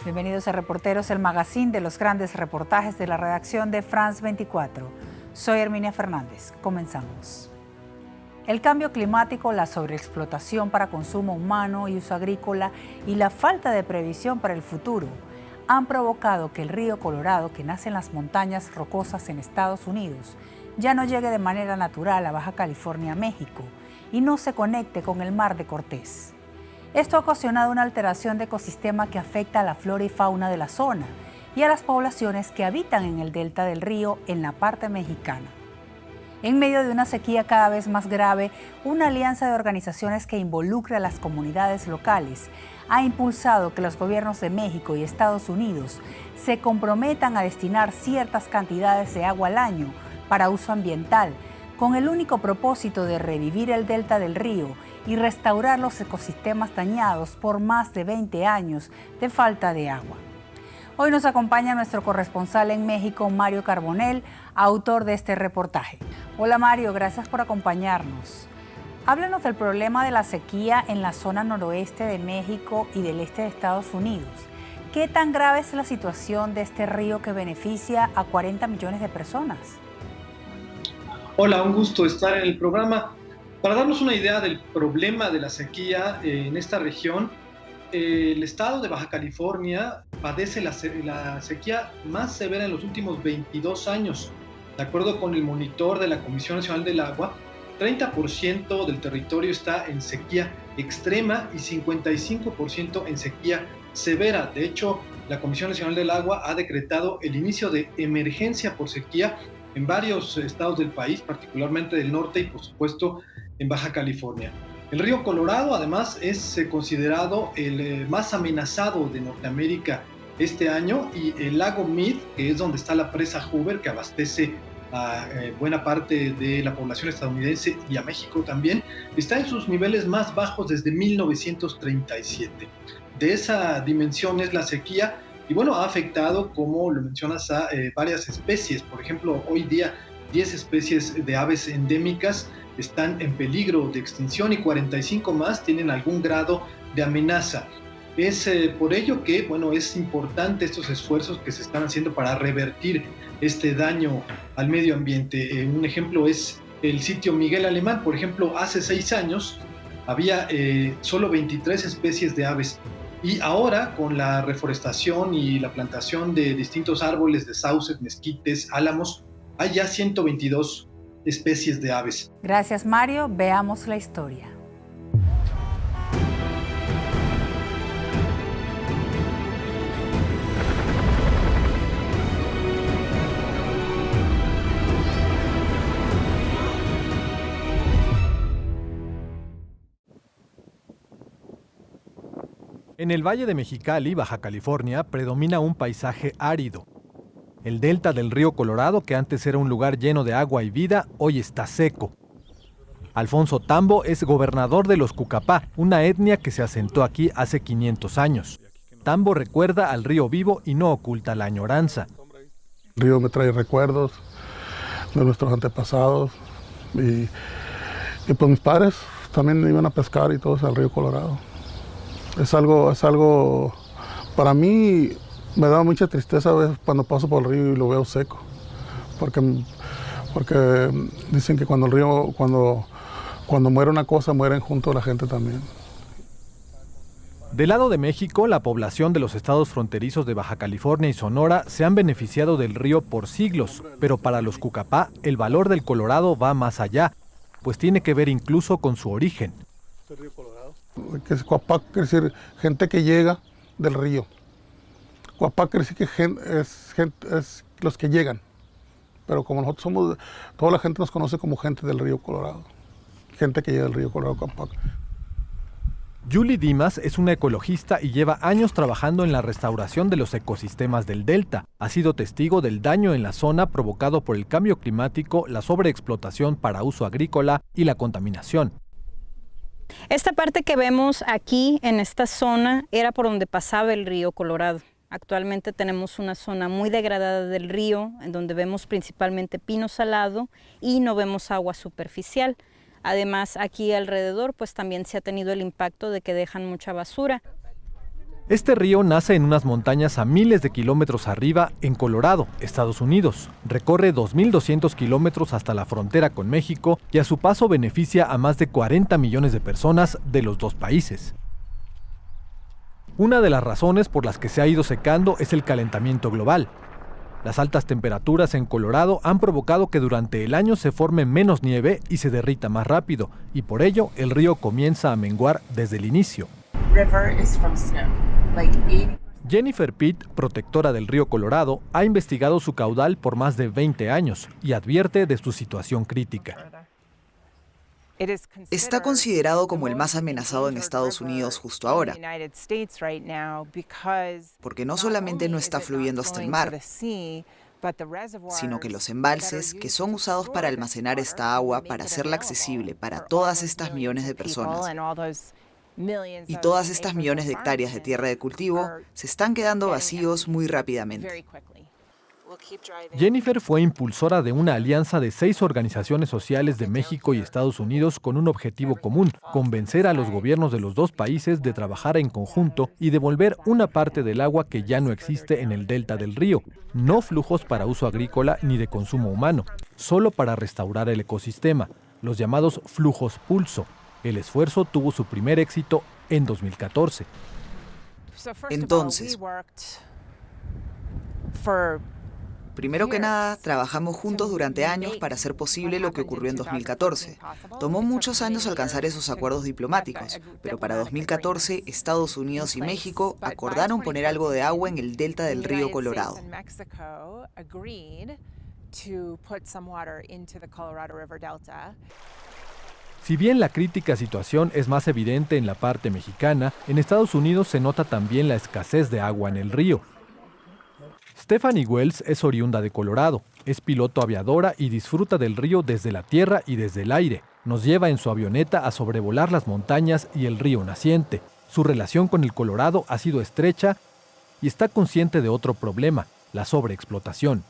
Bienvenidos a Reporteros, el magazine de los grandes reportajes de la redacción de France 24. Soy Herminia Fernández. Comenzamos. El cambio climático, la sobreexplotación para consumo humano y uso agrícola y la falta de previsión para el futuro han provocado que el río Colorado, que nace en las montañas rocosas en Estados Unidos, ya no llegue de manera natural a Baja California, México, y no se conecte con el Mar de Cortés. Esto ha ocasionado una alteración de ecosistema que afecta a la flora y fauna de la zona y a las poblaciones que habitan en el delta del río en la parte mexicana. En medio de una sequía cada vez más grave, una alianza de organizaciones que involucra a las comunidades locales ha impulsado que los gobiernos de México y Estados Unidos se comprometan a destinar ciertas cantidades de agua al año para uso ambiental, con el único propósito de revivir el delta del río y restaurar los ecosistemas dañados por más de 20 años de falta de agua. Hoy nos acompaña nuestro corresponsal en México, Mario Carbonell, autor de este reportaje. Hola Mario, gracias por acompañarnos. Háblanos del problema de la sequía en la zona noroeste de México y del este de Estados Unidos. ¿Qué tan grave es la situación de este río que beneficia a 40 millones de personas? Hola, un gusto estar en el programa. Para darnos una idea del problema de la sequía en esta región, el estado de Baja California padece la sequía más severa en los últimos 22 años. De acuerdo con el monitor de la Comisión Nacional del Agua, 30% del territorio está en sequía extrema y 55% en sequía severa. De hecho, la Comisión Nacional del Agua ha decretado el inicio de emergencia por sequía en varios estados del país, particularmente del norte y por supuesto en Baja California. El río Colorado además es considerado el más amenazado de Norteamérica este año, y el lago Mead, que es donde está la presa Hoover, que abastece a buena parte de la población estadounidense y a México también, está en sus niveles más bajos desde 1937. De esa dimensión es la sequía. Y bueno, ha afectado, como lo mencionas, a varias especies. Por ejemplo, hoy día 10 especies de aves endémicas están en peligro de extinción y 45 más tienen algún grado de amenaza. Es por ello que, bueno, es importante estos esfuerzos que se están haciendo para revertir este daño al medio ambiente. Un ejemplo es el sitio Miguel Alemán. Por ejemplo, hace 6 años había solo 23 especies de aves. Y ahora, con la reforestación y la plantación de distintos árboles de sauces, mezquites, álamos, hay ya 122 especies de aves. Gracias, Mario. Veamos la historia. En el Valle de Mexicali, Baja California, predomina un paisaje árido. El delta del río Colorado, que antes era un lugar lleno de agua y vida, hoy está seco. Alfonso Tambo es gobernador de los Cucapá, una etnia que se asentó aquí hace 500 años. Tambo recuerda al río vivo y no oculta la añoranza. El río me trae recuerdos de nuestros antepasados y pues mis padres también iban a pescar y todo eso al río Colorado. Es algo, para mí me da mucha tristeza a veces cuando paso por el río y lo veo seco, porque dicen que cuando el río, cuando muere una cosa, mueren junto a la gente también. Del lado de México, la población de los estados fronterizos de Baja California y Sonora se han beneficiado del río por siglos, pero para los Cucapá el valor del Colorado va más allá, pues tiene que ver incluso con su origen. ¿El río Colorado? Que es Cuapac, quiere decir gente que llega del río. Cuapac quiere decir que es los que llegan. Pero como nosotros somos, toda la gente nos conoce como gente del río Colorado. Gente que llega del río Colorado, Cuapac. Julie Dimas es una ecologista y lleva años trabajando en la restauración de los ecosistemas del delta. Ha sido testigo del daño en la zona provocado por el cambio climático, la sobreexplotación para uso agrícola y la contaminación. Esta parte que vemos aquí en esta zona era por donde pasaba el río Colorado. Actualmente tenemos una zona muy degradada del río, en donde vemos principalmente pino salado y no vemos agua superficial. Además, aquí alrededor pues también se ha tenido el impacto de que dejan mucha basura. Este río nace en unas montañas a miles de kilómetros arriba en Colorado, Estados Unidos. Recorre 2.200 kilómetros hasta la frontera con México y a su paso beneficia a más de 40 millones de personas de los dos países. Una de las razones por las que se ha ido secando es el calentamiento global. Las altas temperaturas en Colorado han provocado que durante el año se forme menos nieve y se derrita más rápido, y por ello el río comienza a menguar desde el inicio. Jennifer Pitt, protectora del río Colorado, ha investigado su caudal por más de 20 años y advierte de su situación crítica. Está considerado como el más amenazado en Estados Unidos justo ahora, porque no solamente no está fluyendo hasta el mar, sino que los embalses, que son usados para almacenar esta agua para hacerla accesible para todas estas millones de personas, y todas estas millones de hectáreas de tierra de cultivo, se están quedando vacíos muy rápidamente. Jennifer fue impulsora de una alianza de 6 organizaciones sociales de México y Estados Unidos con un objetivo común: convencer a los gobiernos de los dos países de trabajar en conjunto y devolver una parte del agua que ya no existe en el delta del río, no flujos para uso agrícola ni de consumo humano, solo para restaurar el ecosistema, los llamados flujos pulso. El esfuerzo tuvo su primer éxito en 2014. Entonces, primero que nada, trabajamos juntos durante años para hacer posible lo que ocurrió en 2014. Tomó muchos años alcanzar esos acuerdos diplomáticos, pero para 2014, Estados Unidos y México acordaron poner algo de agua en el delta del río Colorado. Si bien la crítica situación es más evidente en la parte mexicana, en Estados Unidos se nota también la escasez de agua en el río. Stephanie Wells es oriunda de Colorado, es piloto aviadora y disfruta del río desde la tierra y desde el aire. Nos lleva en su avioneta a sobrevolar las montañas y el río naciente. Su relación con el Colorado ha sido estrecha y está consciente de otro problema: la sobreexplotación.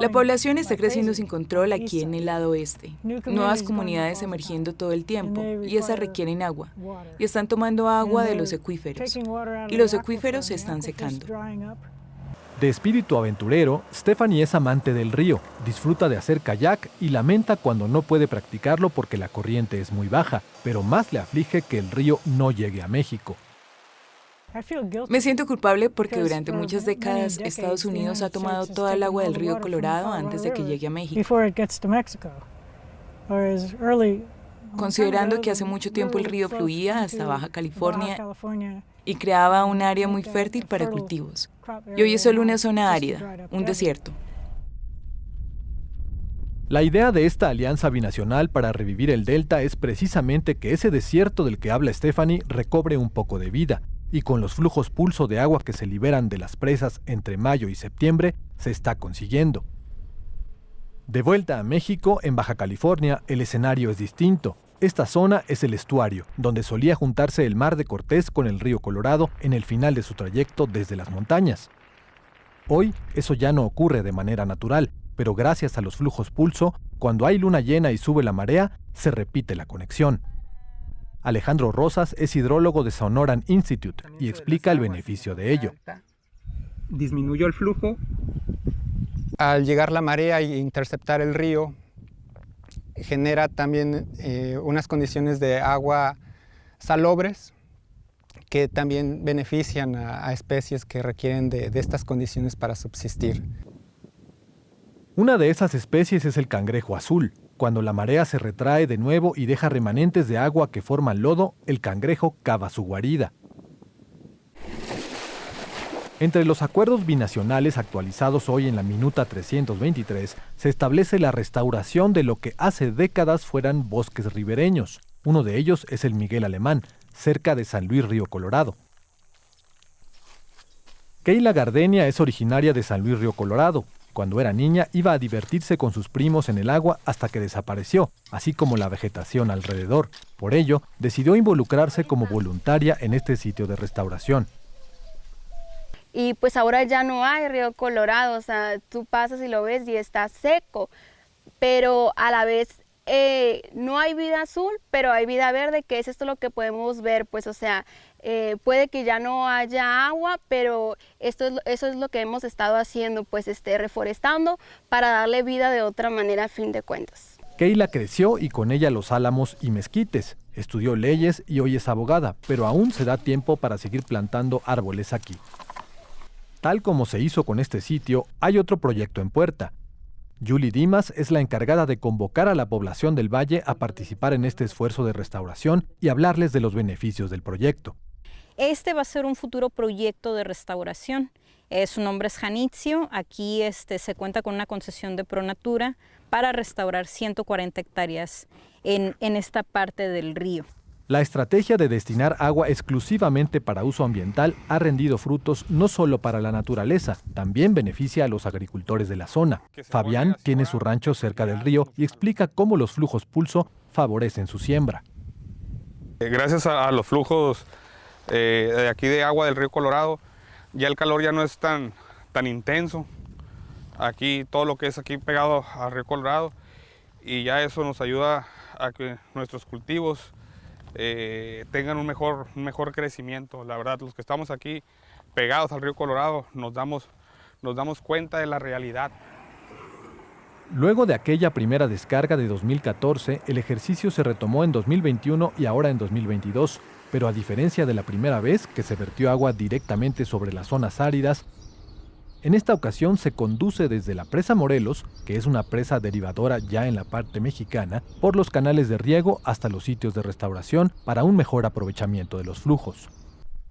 La población está creciendo sin control aquí en el lado oeste. Nuevas comunidades emergiendo todo el tiempo, y esas requieren agua. Y están tomando agua de los acuíferos. Y los acuíferos se están secando. De espíritu aventurero, Stephanie es amante del río, disfruta de hacer kayak y lamenta cuando no puede practicarlo porque la corriente es muy baja, pero más le aflige que el río no llegue a México. Me siento culpable porque durante muchas décadas Estados Unidos ha tomado toda el agua del río Colorado antes de que llegue a México. Considerando que hace mucho tiempo el río fluía hasta Baja California y creaba un área muy fértil para cultivos. Y hoy es solo una zona árida, un desierto. La idea de esta alianza binacional para revivir el delta es precisamente que ese desierto del que habla Stephanie recobre un poco de vida, y con los flujos pulso de agua que se liberan de las presas entre mayo y septiembre, se está consiguiendo. De vuelta a México, en Baja California, el escenario es distinto. Esta zona es el estuario, donde solía juntarse el Mar de Cortés con el río Colorado en el final de su trayecto desde las montañas. Hoy, eso ya no ocurre de manera natural, pero gracias a los flujos pulso, cuando hay luna llena y sube la marea, se repite la conexión. Alejandro Rosas es hidrólogo de Sonoran Institute y explica el beneficio de ello. Disminuyó el flujo. Al llegar la marea e interceptar el río, genera también unas condiciones de agua salobres que también benefician a especies que requieren de estas condiciones para subsistir. Una de esas especies es el cangrejo azul. Cuando la marea se retrae de nuevo y deja remanentes de agua que forman lodo, el cangrejo cava su guarida. Entre los acuerdos binacionales actualizados hoy en la Minuta 323, se establece la restauración de lo que hace décadas fueran bosques ribereños. Uno de ellos es el Miguel Alemán, cerca de San Luis Río Colorado. Keila Gardenia es originaria de San Luis Río Colorado. Cuando era niña iba a divertirse con sus primos en el agua hasta que desapareció, así como la vegetación alrededor. Por ello, decidió involucrarse como voluntaria en este sitio de restauración. Y pues ahora ya no hay río Colorado, o sea, tú pasas y lo ves y está seco, pero a la vez no hay vida azul, pero hay vida verde, que es esto lo que podemos ver, pues, o sea, puede que ya no haya agua, pero eso es lo que hemos estado haciendo, pues, reforestando para darle vida de otra manera a fin de cuentas. Keila creció y con ella los álamos y mezquites. Estudió leyes y hoy es abogada, pero aún se da tiempo para seguir plantando árboles aquí. Tal como se hizo con este sitio, hay otro proyecto en puerta. Julie Dimas es la encargada de convocar a la población del valle a participar en este esfuerzo de restauración y hablarles de los beneficios del proyecto. Este va a ser un futuro proyecto de restauración. Su nombre es Janitzio. Aquí se cuenta con una concesión de Pronatura para restaurar 140 hectáreas en esta parte del río. La estrategia de destinar agua exclusivamente para uso ambiental ha rendido frutos no solo para la naturaleza, también beneficia a los agricultores de la zona. Fabián tiene su rancho cerca del río y explica cómo los flujos pulso favorecen su siembra. Gracias a los flujos de aquí de agua del río Colorado, ya el calor ya no es tan intenso. Aquí todo lo que es aquí pegado al río Colorado, y ya eso nos ayuda a que nuestros cultivos tengan un mejor crecimiento. La verdad, los que estamos aquí pegados al río Colorado nos damos cuenta de la realidad. Luego de aquella primera descarga de 2014, el ejercicio se retomó en 2021 y ahora en 2022, pero a diferencia de la primera vez que se vertió agua directamente sobre las zonas áridas, en esta ocasión se conduce desde la presa Morelos, que es una presa derivadora ya en la parte mexicana, por los canales de riego hasta los sitios de restauración para un mejor aprovechamiento de los flujos.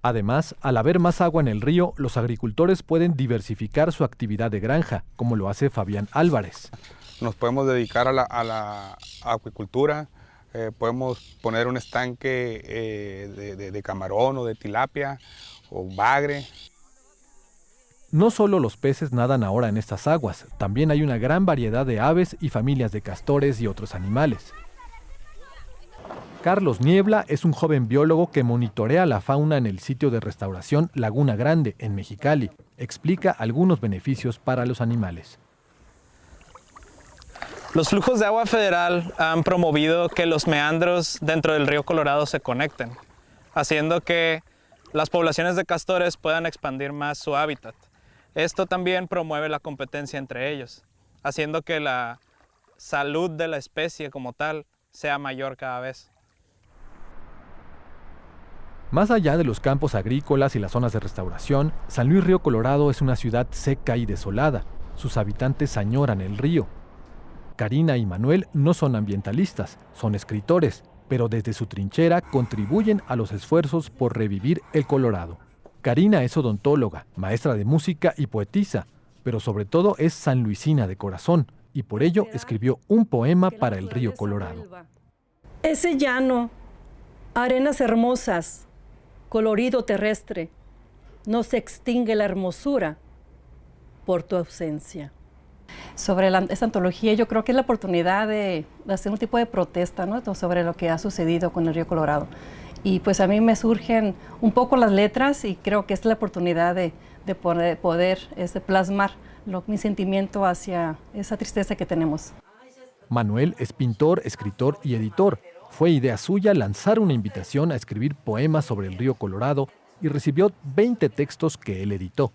Además, al haber más agua en el río, los agricultores pueden diversificar su actividad de granja, como lo hace Fabián Álvarez. Nos podemos dedicar a la acuicultura, podemos poner un estanque de camarón o de tilapia o bagre. No solo los peces nadan ahora en estas aguas, también hay una gran variedad de aves y familias de castores y otros animales. Carlos Niebla es un joven biólogo que monitorea la fauna en el sitio de restauración Laguna Grande, en Mexicali. Explica algunos beneficios para los animales. Los flujos de agua federal han promovido que los meandros dentro del río Colorado se conecten, haciendo que las poblaciones de castores puedan expandir más su hábitat. Esto también promueve la competencia entre ellos, haciendo que la salud de la especie como tal sea mayor cada vez. Más allá de los campos agrícolas y las zonas de restauración, San Luis Río Colorado es una ciudad seca y desolada. Sus habitantes añoran el río. Karina y Manuel no son ambientalistas, son escritores, pero desde su trinchera contribuyen a los esfuerzos por revivir el Colorado. Karina es odontóloga, maestra de música y poetisa, pero sobre todo es sanluisina de corazón, y por ello escribió un poema para el río Colorado. Ese llano, arenas hermosas, colorido terrestre, no se extingue la hermosura por tu ausencia. Sobre esta antología, yo creo que es la oportunidad de hacer un tipo de protesta, ¿no?, sobre lo que ha sucedido con el río Colorado. Y pues a mí me surgen un poco las letras y creo que es la oportunidad de poder plasmar mi sentimiento hacia esa tristeza que tenemos. Manuel es pintor, escritor y editor. Fue idea suya lanzar una invitación a escribir poemas sobre el río Colorado y recibió 20 textos que él editó.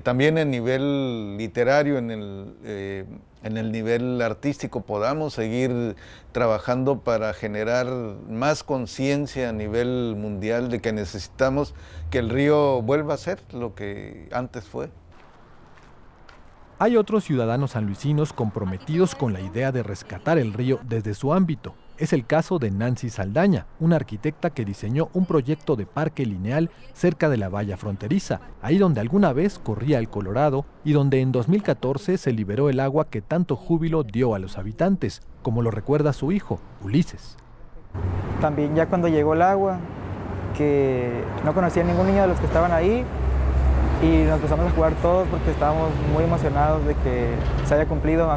También en nivel literario, en el nivel artístico, podamos seguir trabajando para generar más conciencia a nivel mundial de que necesitamos que el río vuelva a ser lo que antes fue. Hay otros ciudadanos sanluisinos comprometidos con la idea de rescatar el río desde su ámbito. Es el caso de Nancy Saldaña, una arquitecta que diseñó un proyecto de parque lineal cerca de la valla fronteriza, ahí donde alguna vez corría el Colorado y donde en 2014 se liberó el agua que tanto júbilo dio a los habitantes, como lo recuerda su hijo, Ulises. También ya cuando llegó el agua, que no conocía a ningún niño de los que estaban ahí, y nos empezamos a jugar todos porque estábamos muy emocionados de que se haya cumplido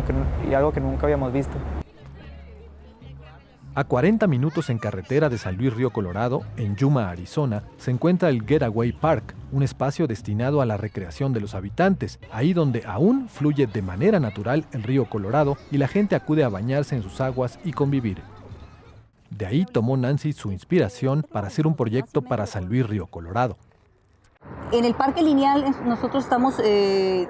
y algo que nunca habíamos visto. A 40 minutos en carretera de San Luis Río Colorado, en Yuma, Arizona, se encuentra el Getaway Park, un espacio destinado a la recreación de los habitantes, ahí donde aún fluye de manera natural el río Colorado y la gente acude a bañarse en sus aguas y convivir. De ahí tomó Nancy su inspiración para hacer un proyecto para San Luis Río Colorado. En el Parque Lineal nosotros estamos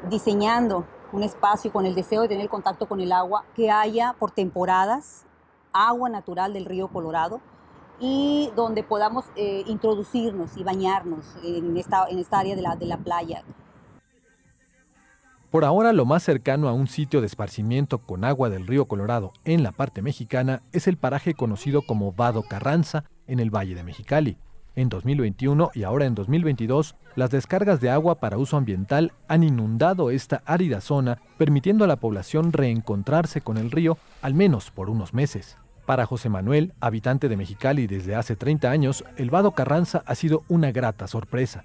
diseñando un espacio con el deseo de tener contacto con el agua, que haya por temporadas agua natural del río Colorado y donde podamos introducirnos y bañarnos en esta área de la playa. Por ahora, lo más cercano a un sitio de esparcimiento con agua del río Colorado en la parte mexicana es el paraje conocido como Vado Carranza en el Valle de Mexicali. En 2021 y ahora en 2022, las descargas de agua para uso ambiental han inundado esta árida zona, permitiendo a la población reencontrarse con el río, al menos por unos meses. Para José Manuel, habitante de Mexicali desde hace 30 años, el Vado Carranza ha sido una grata sorpresa.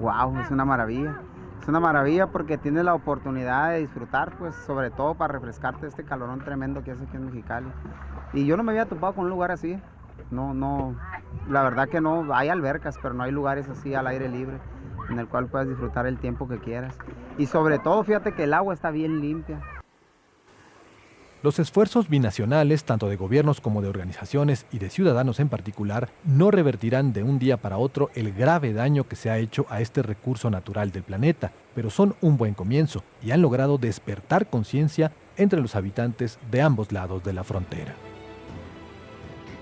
¡Wow! Es una maravilla. Es una maravilla porque tienes la oportunidad de disfrutar, pues, sobre todo para refrescarte de este calorón tremendo que hace aquí en Mexicali. Y yo no me había topado con un lugar así. No, la verdad que no, hay albercas, pero no hay lugares así al aire libre en el cual puedas disfrutar el tiempo que quieras. Y sobre todo, fíjate que el agua está bien limpia. Los esfuerzos binacionales, tanto de gobiernos como de organizaciones y de ciudadanos en particular, no revertirán de un día para otro el grave daño que se ha hecho a este recurso natural del planeta, pero son un buen comienzo y han logrado despertar conciencia entre los habitantes de ambos lados de la frontera.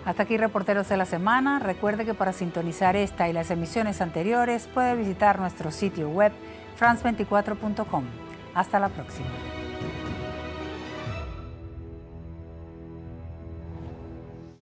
Hasta aquí Reporteros de la Semana. Recuerde que para sintonizar esta y las emisiones anteriores puede visitar nuestro sitio web france24.com. Hasta la próxima.